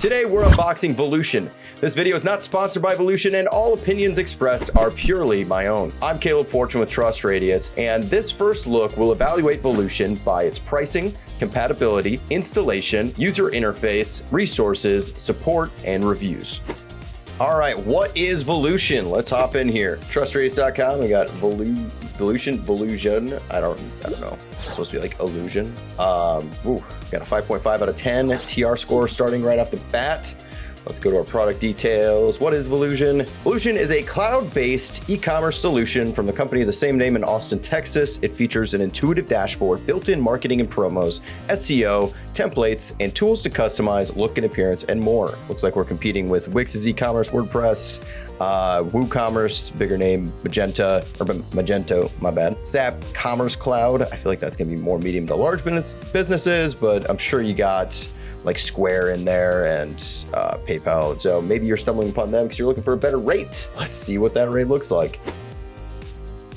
Today we're unboxing Volusion. This video is not sponsored by Volusion, and all opinions expressed are purely my own. I'm Caleb Fortune with Trust Radius, and this first look will evaluate Volusion by its pricing, compatibility, installation, user interface, resources, support, and reviews. All right, what is Volusion? Let's hop in here. TrustRadius.com. We got Volusion. I don't know. It's supposed to be like illusion. Got a 5.5 out of 10 TR score starting right off the bat. Let's go to our product details. What is Volusion? Volusion is a cloud-based e-commerce solution from the company of the same name in Austin, Texas. It features an intuitive dashboard, built-in marketing and promos, SEO, templates, and tools to customize look and appearance and more. Looks like we're competing with Wix's e-commerce, WordPress, WooCommerce, bigger name, Magento, my bad. SAP Commerce Cloud. I feel like that's gonna be more medium to large businesses, but I'm sure you got like Square in there and PayPal. So maybe you're stumbling upon them because you're looking for a better rate. Let's see what that rate looks like.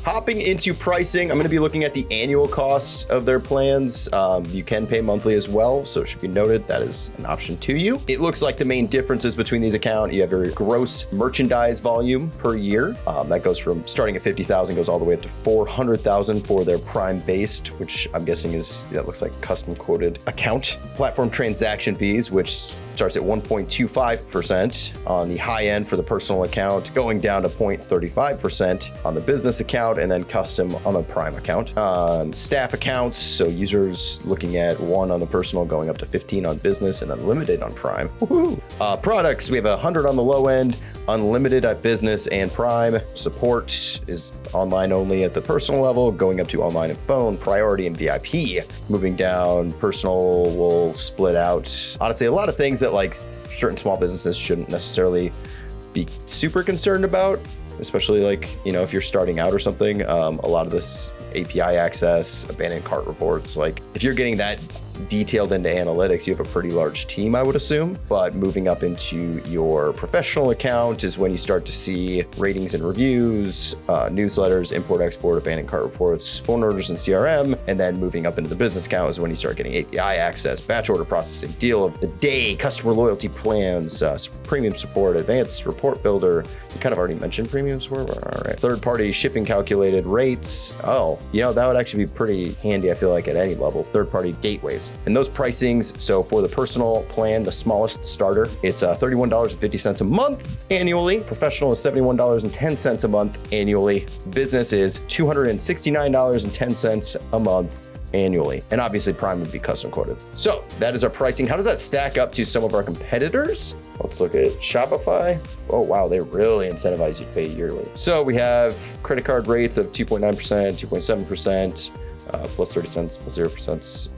Hopping into pricing, I'm going to be looking at the annual cost of their plans. You can pay monthly as well, so it should be noted that is an option to you. It looks like the main differences between these accounts, you have your gross merchandise volume per year. That goes from starting at 50,000, goes all the way up to 400,000 for their Prime based, which I'm guessing that looks like custom quoted account. Platform transaction fees, which starts at 1.25% on the high end for the personal account, going down to 0.35% on the business account, and then custom on the Prime account. Staff accounts, so users looking at 1 on the personal, going up to 15 on business, and unlimited on Prime. Woohoo! Products, we have 100 on the low end, unlimited at business and Prime. Support is online only at the personal level, going up to online and phone, priority and VIP. Moving down, personal will split out. Honestly, a lot of things that like certain small businesses shouldn't necessarily be super concerned about, especially like, if you're starting out or something. A lot of this API access, abandoned cart reports, like if you're getting that detailed into analytics, you have a pretty large team, I would assume. But moving up into your professional account is when you start to see ratings and reviews, newsletters, import, export, abandoned cart reports, phone orders and CRM. And then moving up into the business account is when you start getting API access, batch order processing, deal of the day, customer loyalty plans, premium support, advanced report builder. You kind of already mentioned premium support. All right. Third-party shipping calculated rates. Oh, that would actually be pretty handy, I feel like, at any level. Third-party gateways. And those pricings, so for the personal plan, the smallest starter, it's $31.50 a month annually. Professional is $71.10 a month annually. Business is $269.10 a month annually. And obviously Prime would be custom quoted. So that is our pricing. How does that stack up to some of our competitors? Let's look at Shopify. Oh, wow, they really incentivize you to pay yearly. So we have credit card rates of 2.9%, 2.7%, plus 30 cents, plus 0%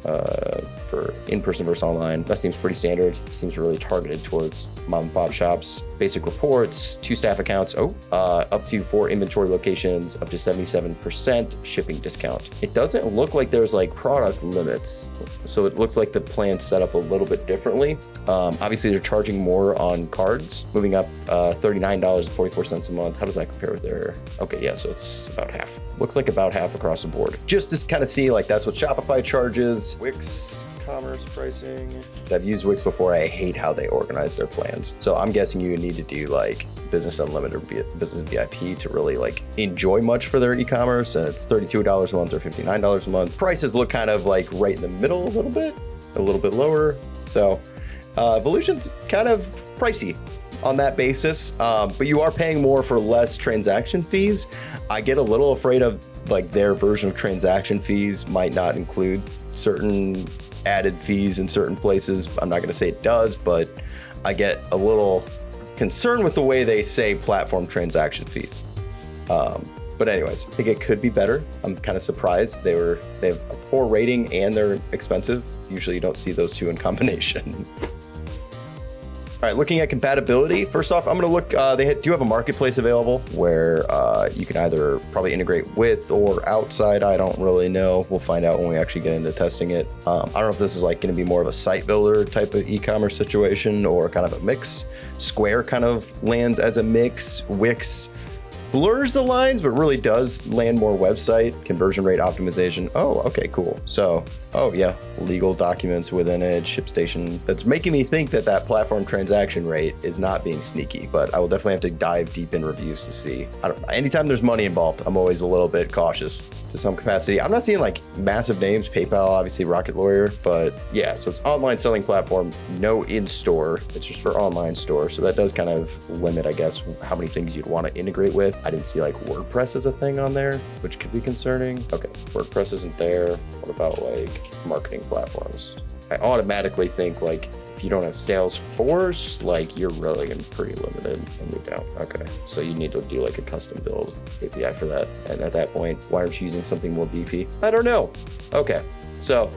for in-person versus online. That seems pretty standard. Seems really targeted towards mom and pop shops. Basic reports, 2 staff accounts, up to 4 inventory locations, up to 77% shipping discount. It doesn't look like there's like product limits. So it looks like the plan's set up a little bit differently. Obviously they're charging more on cards, moving up $39.44 a month. How does that compare with their, okay, yeah, so it's about half. Looks like about half across the board. Just to kind of see, like that's what Shopify charges. Wix commerce pricing. I've used Wix before. I hate how they organize their plans. So I'm guessing you need to do like business unlimited or business VIP to really like enjoy much for their e-commerce. And it's $32 a month or $59 a month. Prices look kind of like right in the middle a little bit lower. So Volusion's kind of pricey on that basis, but you are paying more for less transaction fees. I get a little afraid of like their version of transaction fees might not include certain added fees in certain places. I'm not going to say it does, but I get a little concerned with the way they say platform transaction fees. But anyways, I think it could be better. I'm kind of surprised they have a poor rating and they're expensive. Usually you don't see those two in combination. All right, looking at compatibility. First off, I'm going to look, they do have a marketplace available where you can either probably integrate with or outside. I don't really know. We'll find out when we actually get into testing it. I don't know if this is like going to be more of a site builder type of e-commerce situation or kind of a mix. Square kind of lands as a mix. Wix blurs the lines, but really does land more website conversion rate optimization. Oh, okay, cool. So, oh yeah, legal documents within it, ShipStation. That's making me think that that platform transaction rate is not being sneaky, but I will definitely have to dive deep in reviews to see. I don't know. Anytime there's money involved, I'm always a little bit cautious to some capacity. I'm not seeing like massive names, PayPal, obviously Rocket Lawyer, but yeah, so it's online selling platform, no in-store. It's just for online store. So that does kind of limit, I guess, how many things you'd want to integrate with. I didn't see like WordPress as a thing on there, which could be concerning. Okay, WordPress isn't there. What about like marketing platforms? I automatically think like if you don't have Salesforce, like you're really pretty limited and you don't. Okay, so you need to do like a custom build API for that. And at that point, why aren't you using something more beefy? I don't know. Okay, so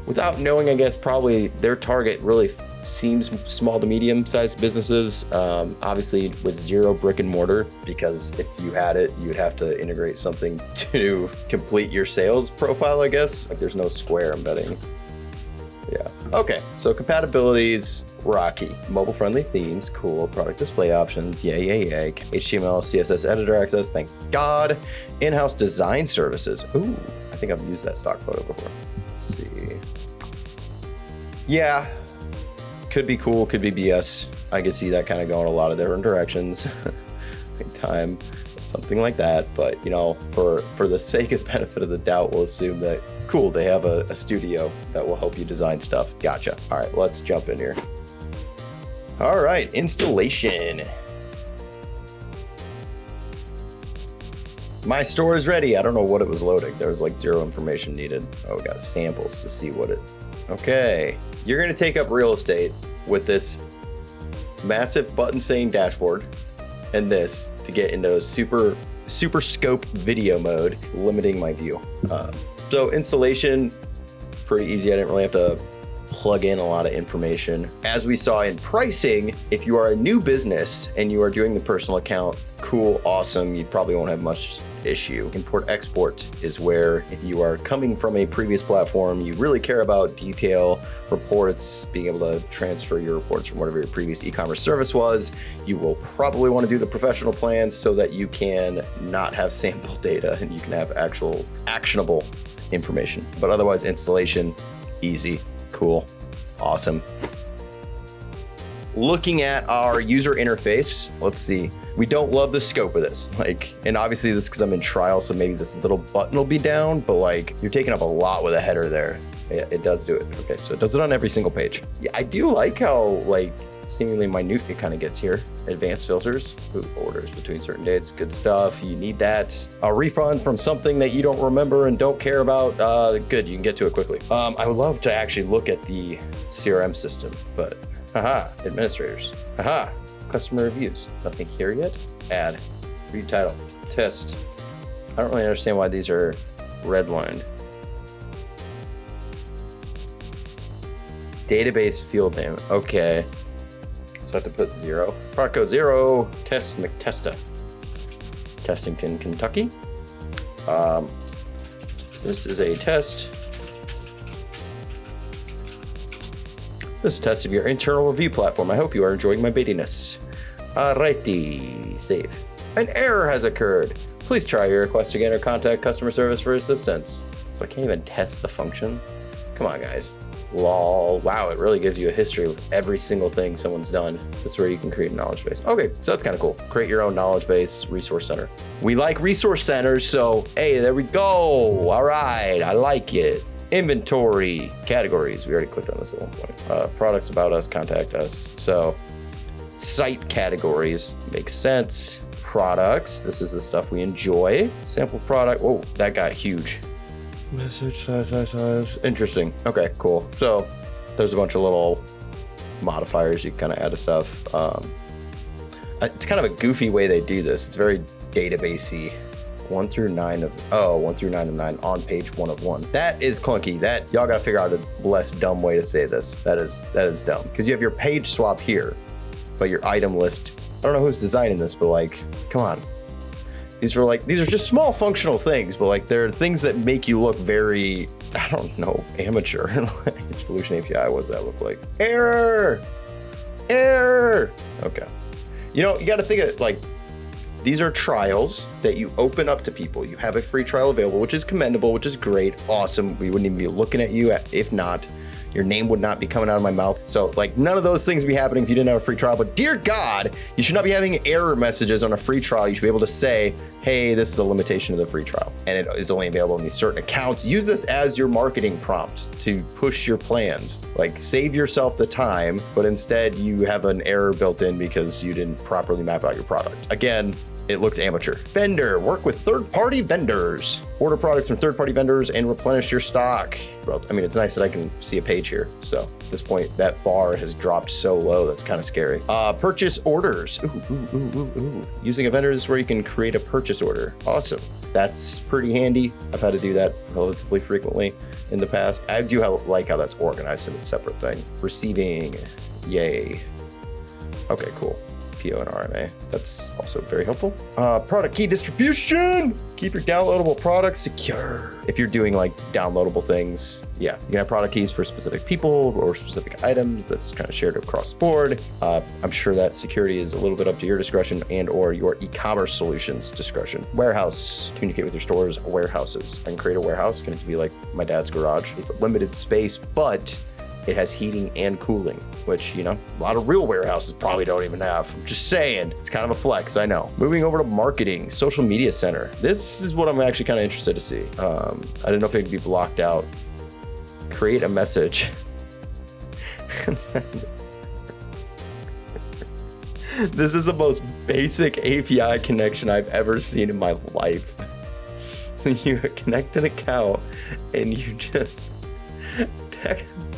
without knowing, I guess probably their target really seems small to medium sized businesses, obviously with zero brick and mortar, because if you had it, you'd have to integrate something to complete your sales profile, I guess. Like there's no Square, I'm betting. Yeah. Okay. So compatibilities, rocky. Mobile friendly themes, cool. Product display options, yay. HTML, CSS editor access, thank God. In-house design services. Ooh, I think I've used that stock photo before. Let's see. Yeah. Could be cool, could be BS. I could see that kind of going a lot of different directions. Time, something like that. But you know, for the sake of benefit of the doubt, we'll assume that cool, they have a studio that will help you design stuff. Gotcha. All right, let's jump in here. All right, installation. My store is ready. I don't know what it was loading. There was like zero information needed. Oh, we got samples to see what it. Okay, you're gonna take up real estate with this massive button saying dashboard and this to get into super scope video mode, limiting my view. So installation, pretty easy. I didn't really have to plug in a lot of information. As we saw in pricing, if you are a new business and you are doing the personal account, cool, awesome, you probably won't have much issue. Import export is where if you are coming from a previous platform, you really care about detail, reports, being able to transfer your reports from whatever your previous e-commerce service was. You will probably want to do the professional plans so that you can not have sample data and you can have actual actionable information. But otherwise, installation, easy, cool, awesome. Looking at our user interface, let's see. We don't love the scope of this. Like, and obviously this is because I'm in trial, so maybe this little button will be down, but like you're taking up a lot with a header there. Yeah, it does do it. Okay, so it does it on every single page. Yeah, I do like how like seemingly minute it kind of gets here. Advanced filters, ooh, orders between certain dates, good stuff. You need that. A refund from something that you don't remember and don't care about, good, you can get to it quickly. I would love to actually look at the CRM system, but haha, administrators, haha, customer reviews, nothing here yet. Add, read title, test. I don't really understand why these are redlined. Database field name, okay. So I have to put 0. Product code 0, test McTesta. Testington, Kentucky. This is a test. This is a test of your internal review platform. I hope you are enjoying my baitiness. Alrighty, save. An error has occurred. Please try your request again or contact customer service for assistance. So I can't even test the function. Come on, guys. Lol. Wow, it really gives you a history of every single thing someone's done. This is where you can create a knowledge base. Okay, so that's kind of cool. Create your own knowledge base, resource center. We like resource centers, so hey, there we go. All right, I like it. Inventory, categories. We already clicked on this at one point. Products, about us, contact us. So site categories, makes sense. Products, this is the stuff we enjoy. Sample product, whoa, that got huge. Message size. Interesting. Okay, cool. So there's a bunch of little modifiers you can kind of add to stuff. It's kind of a goofy way they do this. It's very databasey. 1 through 9 of 9 on page 1 of 1. That is clunky. That y'all gotta figure out a less dumb way to say this. That is dumb. Because you have your page swap here, but your item list. I don't know who's designing this, but like, come on. These are just small functional things, but like they're things that make you look very, I don't know, amateur. Volusion API, what does that look like? Error! Okay. You know, you got to think of like, These are trials that you open up to people. You have a free trial available, which is commendable, which is great, awesome. We wouldn't even be looking at you if not. Your name would not be coming out of my mouth. So like none of those things would be happening if you didn't have a free trial. But dear God, you should not be having error messages on a free trial. You should be able to say, hey, this is a limitation of the free trial. And it is only available in these certain accounts. Use this as your marketing prompt to push your plans. Like save yourself the time, but instead you have an error built in because you didn't properly map out your product. Again, it looks amateur. Vendor, work with third-party vendors. Order products from third-party vendors and replenish your stock. Well, I mean, it's nice that I can see a page here. So at this point, that bar has dropped so low, that's kind of scary. Purchase orders. Ooh. Using a vendor is where you can create a purchase order. Awesome. That's pretty handy. I've had to do that relatively frequently in the past. I do like how that's organized in a separate thing. Receiving, yay. Okay, cool. PO and RMA. That's also very helpful. Product key distribution. Keep your downloadable products secure. If you're doing like downloadable things, yeah, you can have product keys for specific people or specific items that's kind of shared across the board. I'm sure that security is a little bit up to your discretion and or your e-commerce solutions discretion. Warehouse, communicate with your stores, warehouses. I can create a warehouse. It can be like my dad's garage. It's a limited space, but it has heating and cooling, which, you know, a lot of real warehouses probably don't even have. I'm just saying, it's kind of a flex, I know. Moving over to marketing, social media center. This is what I'm actually kind of interested to see. I don't know if it can be blocked out. Create a message and send it. This is the most basic API connection I've ever seen in my life. So you connect an account and you just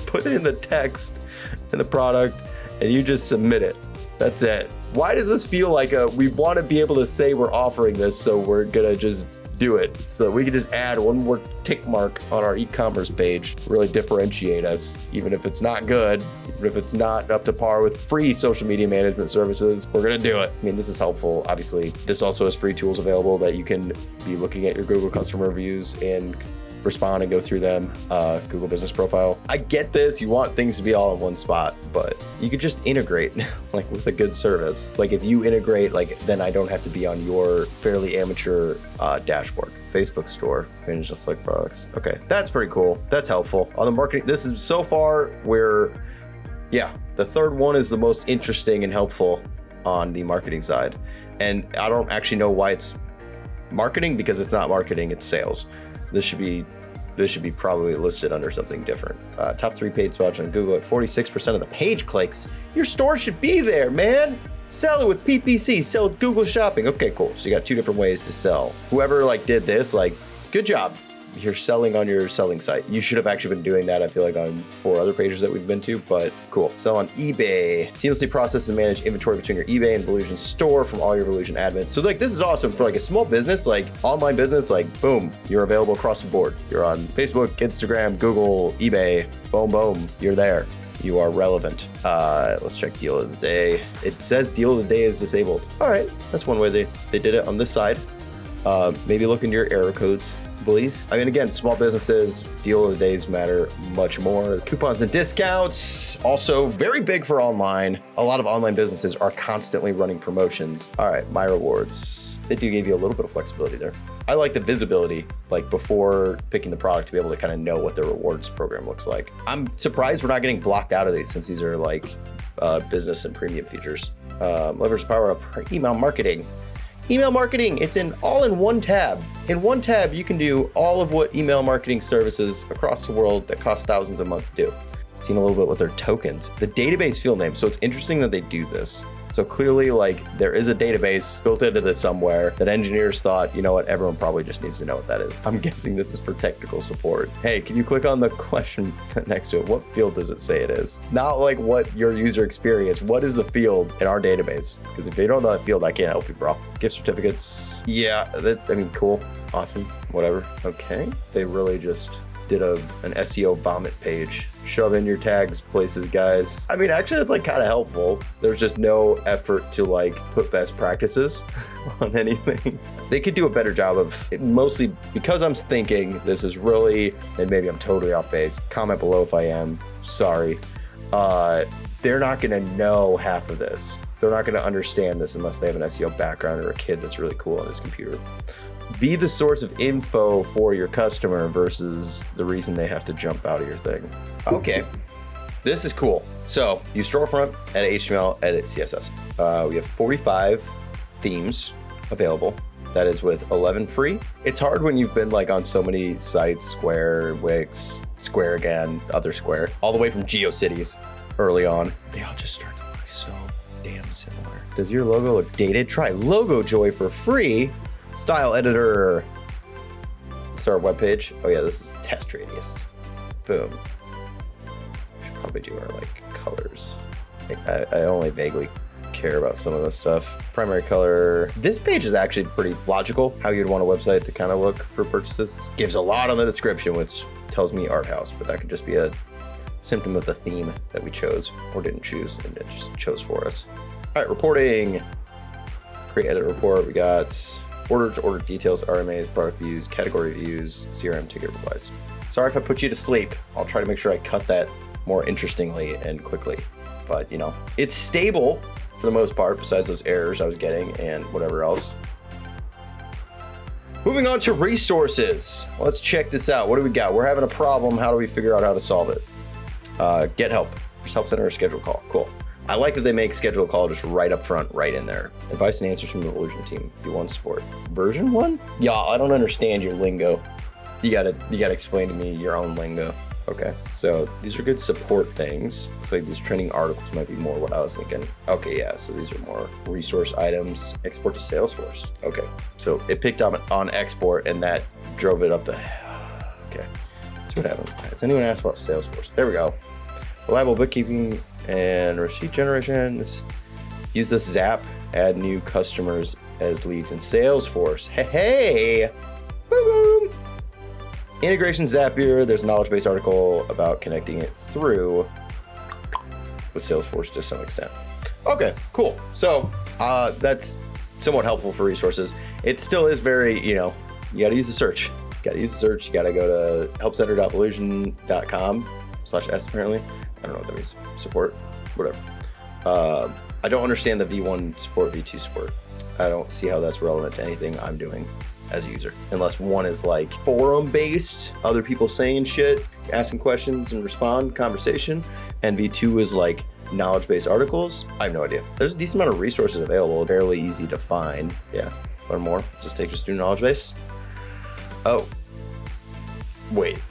put in the text and the product and you just submit it. That's it. Why does this feel like we want to be able to say we're offering this, so we're gonna just do it so that we can just add one more tick mark on our e-commerce page, really differentiate us, even if it's not good, even if it's not up to par with free social media management services, we're gonna do it. I mean, this is helpful. Obviously, this also has free tools available that you can be looking at your Google customer reviews and respond and go through them. Google Business Profile. I get this, you want things to be all in one spot, but you could just integrate like with a good service. Like if you integrate, like then I don't have to be on your fairly amateur dashboard. Facebook store, and just like products. Okay, that's pretty cool. That's helpful. On the marketing, this is so far where, yeah, the third one is the most interesting and helpful on the marketing side. And I don't actually know why it's marketing, because it's not marketing, it's sales. This should be probably listed under something different. Top 3 paid spots on Google at 46% of the page clicks. Your store should be there, man. Sell it with PPC, sell with Google Shopping. Okay, cool. So you got 2 different ways to sell. Whoever like did this, like, good job. You're selling on your selling site. You should have actually been doing that, I feel like, on 4 other pages that we've been to, but cool. Sell on eBay. Seamlessly process and manage inventory between your eBay and Volusion store from all your Volusion admins. So like, this is awesome for like a small business, like online business, like boom, you're available across the board. You're on Facebook, Instagram, Google, eBay, boom, boom, you're there. You are relevant. Let's check deal of the day. It says deal of the day is disabled. All right, that's one way they did it on this side. Maybe look into your error codes, please. I mean, again, small businesses, deal of the days matter much more. Coupons and discounts, also very big for online. A lot of online businesses are constantly running promotions. All right, my rewards. They do give you a little bit of flexibility there. I like the visibility, like before picking the product, to be able to kind of know what the rewards program looks like. I'm surprised we're not getting blocked out of these, since these are like business and premium features. Leverage power up email marketing. Email marketing, it's all in one tab. In one tab, you can do all of what email marketing services across the world that cost thousands a month do. Seen a little bit with their tokens. The database field name, so it's interesting that they do this. So clearly, like, there is a database built into this somewhere that engineers thought, you know what, everyone probably just needs to know what that is. I'm guessing this is for technical support. Hey, can you click on the question next to it? What field does it say it is? Not like what your user experience, what is the field in our database? Because if you don't know that field, I can't help you, bro. Gift certificates. Yeah, I mean, cool, awesome, whatever. Okay, they really just did an SEO vomit page. Shove in your tags places, guys. I mean, actually, it's like kind of helpful. There's just no effort to like put best practices on anything. They could do a better job of it, mostly because I'm thinking this is really, and maybe I'm totally off base. Comment below if I am, sorry. They're not gonna know half of this. They're not going to understand this unless they have an SEO background or a kid that's really cool on his computer. Be the source of info for your customer versus the reason they have to jump out of your thing. Okay, this is cool. So use storefront, edit HTML, edit CSS. We have 45 themes available. That is with 11 free. It's hard when you've been like on so many sites, Square, Wix, Square again, other Square, all the way from GeoCities early on. They all just start to look so damn similar. Does your logo look dated? Try Logo Joy for free. Style editor. Let's start our webpage. Oh yeah, this is test radius. Boom. Should probably do our like colors. I only vaguely care about some of this stuff. Primary color. This page is actually pretty logical. How you'd want a website to kind of look for purchases. Gives a lot on the description, which tells me art house, but that could just be a symptom of the theme that we chose or didn't choose, and it just chose for us. All right, reporting. Create edit report. We got orders, order details, RMAs, product views, category views, CRM ticket replies. Sorry if I put you to sleep. I'll try to make sure I cut that more interestingly and quickly. But you know, it's stable for the most part, besides those errors I was getting and whatever else. Moving on to resources. Let's check this out. What do we got? We're having a problem. How do we figure out how to solve it? Get help. There's help center or schedule call. Cool. I like that they make schedule call just right up front, right in there. Advice and answers from the Volusion team. V1 support. Version 1? Yeah, I don't understand your lingo. You gotta explain to me your own lingo. Okay, so these are good support things. I feel like these trending articles might be more what I was thinking. Okay, yeah, so these are more resource items. Export to Salesforce. Okay, so it picked up on export and that drove it up the... Okay, let's see what happened. Has anyone asked about Salesforce? There we go. Reliable bookkeeping and receipt generation. Use this Zap, add new customers as leads in Salesforce. Hey, boom, boom. Integration Zapier, there's a knowledge base article about connecting it through with Salesforce to some extent. Okay, cool. So that's somewhat helpful for resources. It still is very, you know, you gotta use the search. You gotta use the search. You gotta go to helpcenter.volusion.com/s apparently. I don't know what that means. Support, whatever. I don't understand the V1 support, V2 support. I don't see how that's relevant to anything I'm doing as a user, unless one is like forum based, other people saying shit, asking questions and respond, conversation, and V2 is like knowledge based articles. I have no idea. There's a decent amount of resources available, fairly easy to find. Yeah, learn more. Just take us through knowledge base. Oh, wait.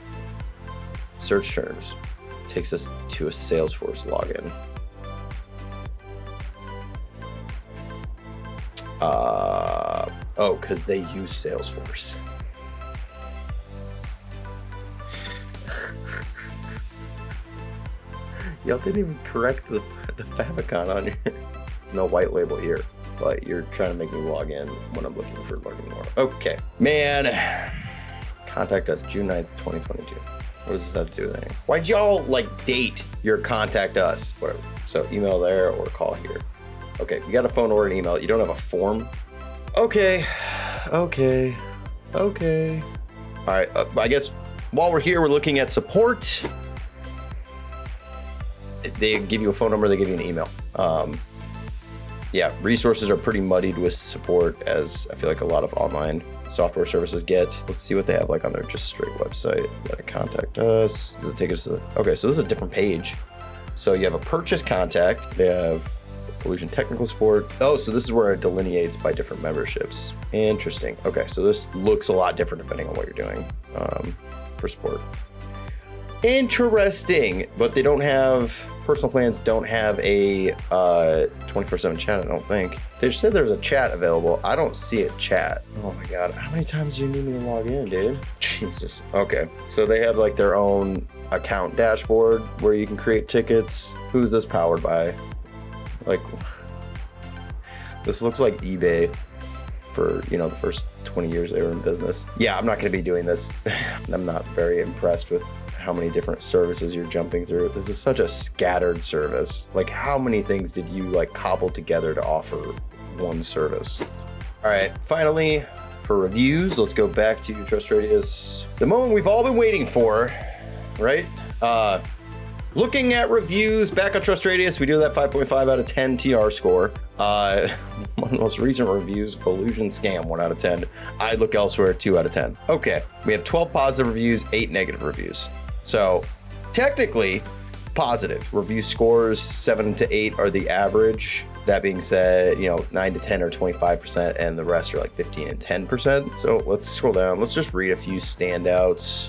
Search terms takes us to a Salesforce login. Oh, because they use Salesforce. Y'all didn't even correct the favicon on your... There's no white label here, but you're trying to make me log in when I'm looking for learning more. Okay, man. Contact us June 9th, 2022. What does this have to do with anything? Why'd y'all like date your contact us? Whatever. So email there or call here. Okay, you got a phone or an email. You don't have a form? Okay. All right, I guess while we're here, we're looking at support. They give you a phone number, they give you an email. Yeah, resources are pretty muddied with support, as I feel like a lot of online software services get. Let's see what they have like on their just straight website. You gotta contact us. Does it take us to the... Okay, so this is a different page. So you have a purchase contact. They have Volusion technical support. Oh, so this is where it delineates by different memberships. Interesting. Okay, so this looks a lot different depending on what you're doing for support. Interesting, but they don't have... Personal plans don't have a 24/7 chat, I don't think. They just said there's a chat available. I don't see a chat. Oh my God, how many times do you need me to log in, dude? Jesus. Okay, so they have like their own account dashboard where you can create tickets. Who's this powered by? Like, this looks like eBay for, you know, the first 20 years they were in business. Yeah, I'm not gonna be doing this. I'm not very impressed with how many different services you're jumping through. This is such a scattered service. Like, how many things did you like cobble together to offer one service? All right, finally, for reviews, let's go back to Trust Radius. The moment we've all been waiting for, right? Looking at reviews, back on Trust Radius, we do that 5.5 out of 10 TR score. One of the most recent reviews, Volusion scam, 1 out of 10. I look elsewhere, 2 out of 10. Okay, we have 12 positive reviews, 8 negative reviews. So technically positive. Review scores 7 to 8 are the average. That being said, 9 to 10 are 25%, and the rest are like 15 and 10%. So let's scroll down. Let's just read a few standouts.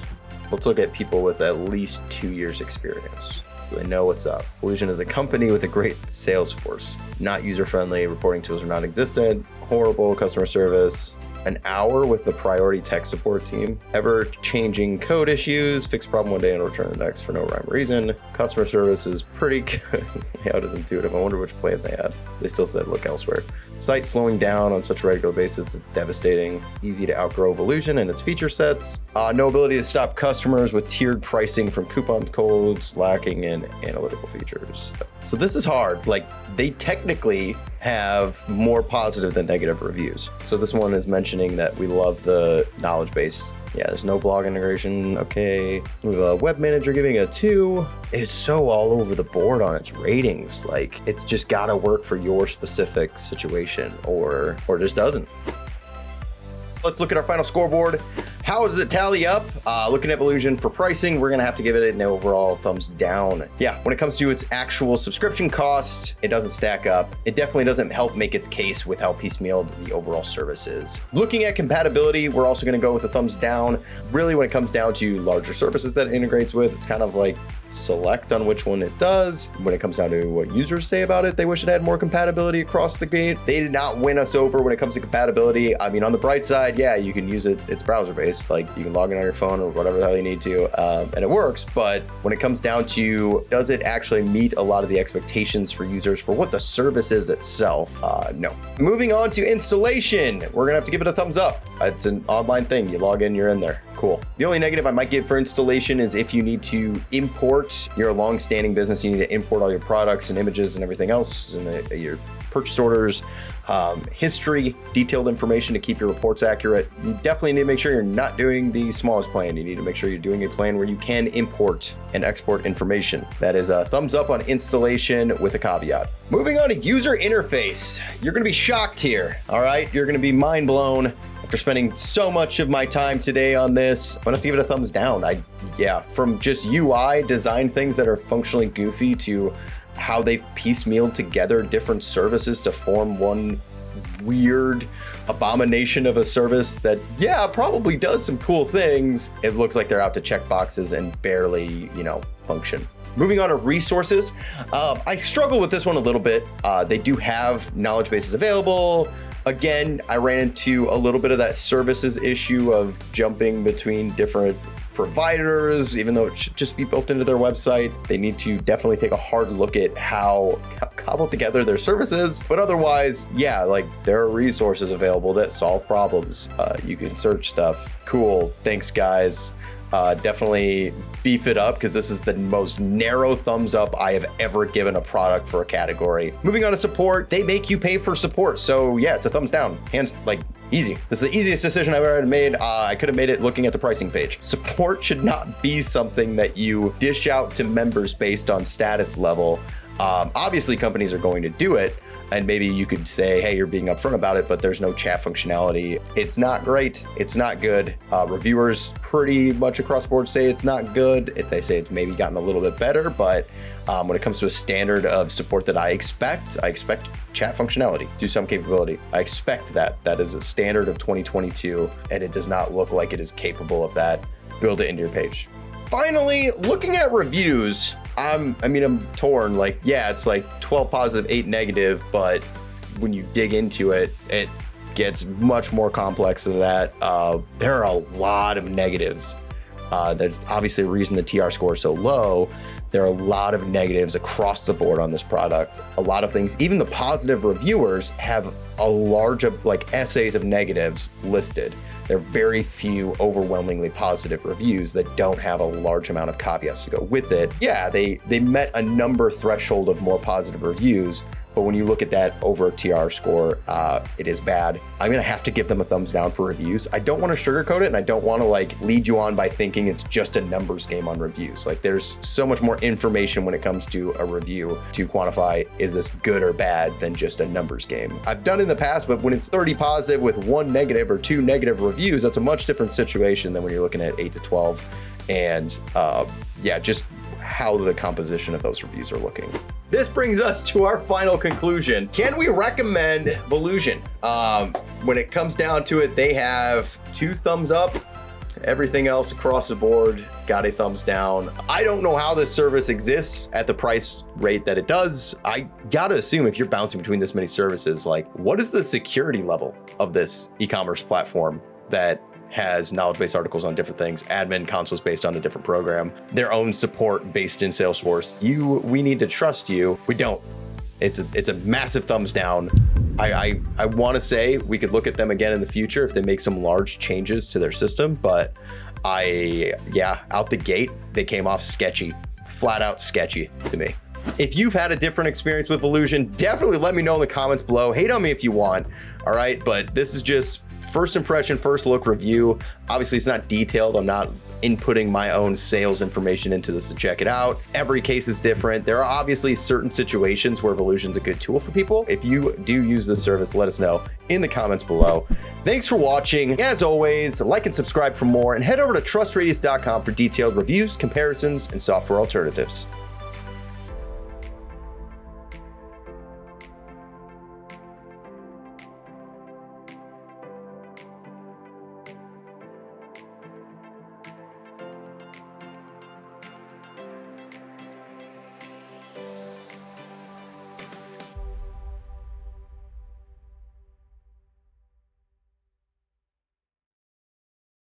Let's look at people with at least 2 years experience, so they know what's up. Volusion is a company with a great sales force. Not user-friendly, reporting tools are non-existent, horrible customer service, an hour with the priority tech support team, ever-changing code issues, fix problem one day and return the next for no rhyme or reason. Customer service is pretty good. Layout is intuitive. I wonder which plan they had. They still said look elsewhere. Site slowing down on such a regular basis, it's devastating. Easy to outgrow Volusion and its feature sets. No ability to stop customers with tiered pricing from coupon codes, lacking in analytical features. So this is hard. Like, they technically have more positive than negative reviews. So this one is mentioning that we love the knowledge base. Yeah, there's no blog integration. Okay. We have a web manager giving a 2. It's so all over the board on its ratings. Like, it's just gotta work for your specific situation or just doesn't. Let's look at our final scoreboard. How does it tally up? Looking at Volusion for pricing, we're gonna have to give it an overall thumbs down. Yeah, when it comes to its actual subscription cost, it doesn't stack up. It definitely doesn't help make its case with how piecemealed the overall service is. Looking at compatibility, we're also gonna go with a thumbs down. Really, when it comes down to larger services that it integrates with, it's kind of like select on which one it does. When it comes down to what users say about it, they wish it had more compatibility across the gate. They did not win us over when it comes to compatibility. I mean, on the bright side, yeah, you can use it. It's browser-based. Like, you can log in on your phone or whatever the hell you need to, and it works. But when it comes down to, does it actually meet a lot of the expectations for users for what the service is itself? No. Moving on to installation, we're gonna have to give it a thumbs up. It's an online thing. You log in, you're in there. Cool. The only negative I might give for installation is if you need to import your long-standing business, you need to import all your products and images and everything else, and your purchase orders, history, detailed information to keep your reports accurate. You definitely need to make sure you're not doing the smallest plan. You need to make sure you're doing a plan where you can import and export information. That is a thumbs up on installation with a caveat. Moving on to user interface. You're gonna be shocked here, all right? You're gonna be mind blown. After spending so much of my time today on this, I'm gonna have to give it a thumbs down. From just UI design things that are functionally goofy to how they've piecemealed together different services to form one weird abomination of a service that, probably does some cool things. It looks like they're out to check boxes and barely, function. Moving on to resources, I struggle with this one a little bit. They do have knowledge bases available. Again, I ran into a little bit of that services issue of jumping between different providers, even though it should just be built into their website. They need to definitely take a hard look at how cobbled together their services. But otherwise, there are resources available that solve problems. You can search stuff. Cool. Thanks, guys. Definitely beef it up, because this is the most narrow thumbs up I have ever given a product for a category. Moving on to support, they make you pay for support. So yeah, it's a thumbs down. Hands, easy. This is the easiest decision I've ever made. I could have made it looking at the pricing page. Support should not be something that you dish out to members based on status level. Obviously, companies are going to do it, and maybe you could say, hey, you're being upfront about it, but there's no chat functionality. It's not great. It's not good. Reviewers pretty much across the board say it's not good. If they say it's maybe gotten a little bit better, but when it comes to a standard of support that I expect chat functionality, do some capability. I expect that. That is a standard of 2022, and it does not look like it is capable of that. Build it into your page. Finally, looking at reviews, I'm torn. It's 12 positive, 8 negative, but when you dig into it, it gets much more complex than that. There are a lot of negatives. There's obviously a reason the TR score is so low. There are a lot of negatives across the board on this product. A lot of things, even the positive reviewers have a large essays of negatives listed. There are very few overwhelmingly positive reviews that don't have a large amount of caveats to go with it. Yeah, they met a number threshold of more positive reviews, but when you look at that over TR score, it is bad. I'm gonna have to give them a thumbs down for reviews. I don't want to sugarcoat it, and I don't want to like lead you on by thinking it's just a numbers game on reviews. Like there's so much more information when it comes to a review to quantify is this good or bad than just a numbers game. I've done it in the past, but when it's 30 positive with 1 negative or 2 negative reviews, that's a much different situation than when you're looking at 8 to 12. And yeah, just how the composition of those reviews are looking. This brings us to our final conclusion. Can we recommend Volusion? When it comes down to it, they have 2 thumbs up. Everything else across the board got a thumbs down. I don't know how this service exists at the price rate that it does. I gotta assume if you're bouncing between this many services, like what is the security level of this e-commerce platform that has knowledge-based articles on different things, admin consoles based on a different program, their own support based in Salesforce. We need to trust you. We don't. It's a massive thumbs down. I want to say we could look at them again in the future if they make some large changes to their system, but out the gate, they came off sketchy, flat out sketchy to me. If you've had a different experience with Volusion, definitely let me know in the comments below. Hate on me if you want, all right? But this is just first impression, first look review. Obviously, it's not detailed. I'm not inputting my own sales information into this to check it out. Every case is different. There are obviously certain situations where Volusion's a good tool for people. If you do use this service, let us know in the comments below. Thanks for watching. As always, like and subscribe for more, and head over to trustradius.com for detailed reviews, comparisons, and software alternatives.